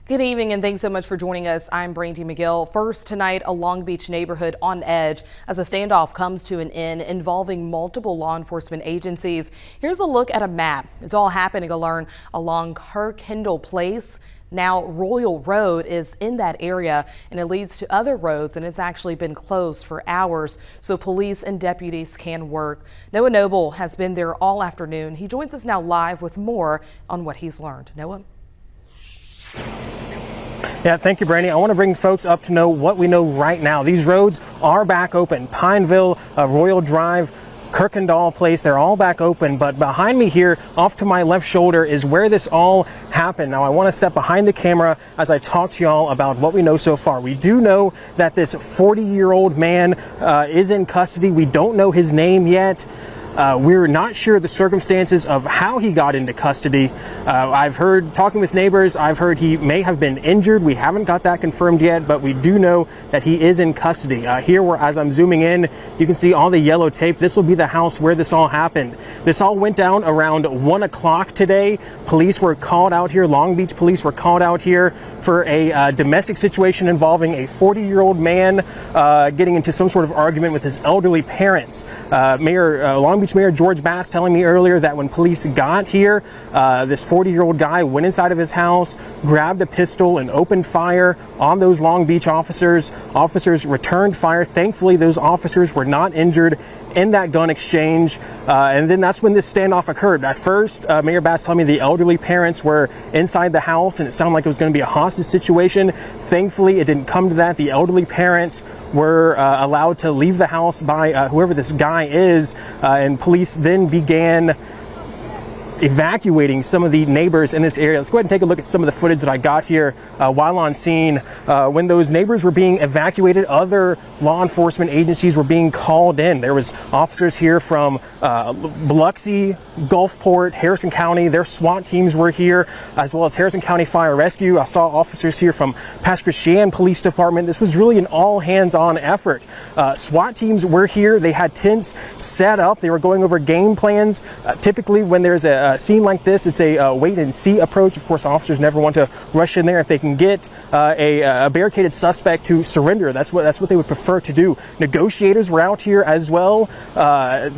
Good evening and thanks so much for joining us. I'm Brandy McGill. First tonight, a Long Beach neighborhood on edge as a standoff comes to an end involving multiple law enforcement agencies. Here's a look at a map. It's all happening along Kurykendall Place. Now Royal Road is in that area and it leads to other roads, and it's actually been closed for hours so police and deputies can work. Noah Noble has been there all afternoon. He joins us now live with more on what he's learned. Noah? Yeah, thank you, Brandy. I want to bring folks up to know what we know right now. These roads are back open. Pineville, Royal Drive, Kurykendall Place, they're all back open. But behind me here, off to my left shoulder, is where this all happened. Now, I want to step behind the camera as I talk to y'all about what we know so far. We do know that this 40-year-old man is in custody. We don't know his name yet. We're not sure the circumstances of how he got into custody. I've heard, talking with neighbors, I've heard he may have been injured. We haven't got that confirmed yet, but we do know that he is in custody. Here, as I'm zooming in, you can see all the yellow tape. This will be the house where this all happened. This all went down around 1 o'clock today. Police were called out here. Long Beach police were called out here for a domestic situation involving a 40-year-old man getting into some sort of argument with his elderly parents. Long Beach Mayor George Bass telling me earlier that when police got here, this 40-year-old guy went inside of his house, grabbed a pistol and opened fire on those Long Beach officers. Officers returned fire. Thankfully, those officers were not injured in that gun exchange, and then that's when this standoff occurred. At first, Mayor Bass told me the elderly parents were inside the house and it sounded like it was going to be a hostage situation. Thankfully, it didn't come to that. The elderly parents were allowed to leave the house by whoever this guy is, and police then began evacuating some of the neighbors in this area. Let's go ahead and take a look at some of the footage that I got here while on scene. When those neighbors were being evacuated, other law enforcement agencies were being called in. There was officers here from Biloxi, Gulfport, Harrison County. Their SWAT teams were here, as well as Harrison County Fire Rescue. I saw officers here from Pass Christian Police Department. This was really an all hands-on effort. SWAT teams were here. They had tents set up. They were going over game plans. Typically, when there's a scene like this, it's a wait and see approach. Of course, officers never want to rush in there. If they can get a barricaded suspect to surrender, that's what they would prefer to do. Negotiators were out here as well.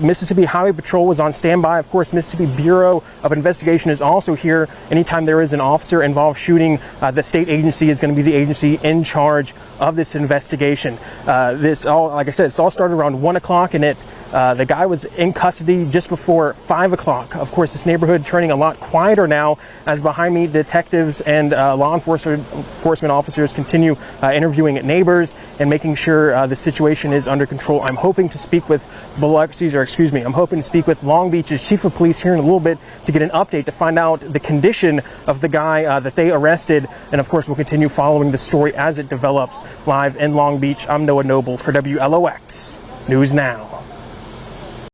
Mississippi Highway Patrol was on standby. Of course, Mississippi Bureau of Investigation is also here. Anytime there is an officer involved shooting, the state agency is going to be the agency in charge of this investigation. This all, like I said, it's all started around 1 o'clock, and the guy was in custody just before 5 o'clock. Of course, this neighborhood turning a lot quieter now as behind me detectives and law enforcement officers continue interviewing neighbors and making sure the situation is under control. I'm hoping to speak with I'm hoping to speak with Long Beach's chief of police here in a little bit to get an update to find out the condition of the guy that they arrested. And of course, we'll continue following the story as it develops live in Long Beach. I'm Noah Noble for WLOX News Now.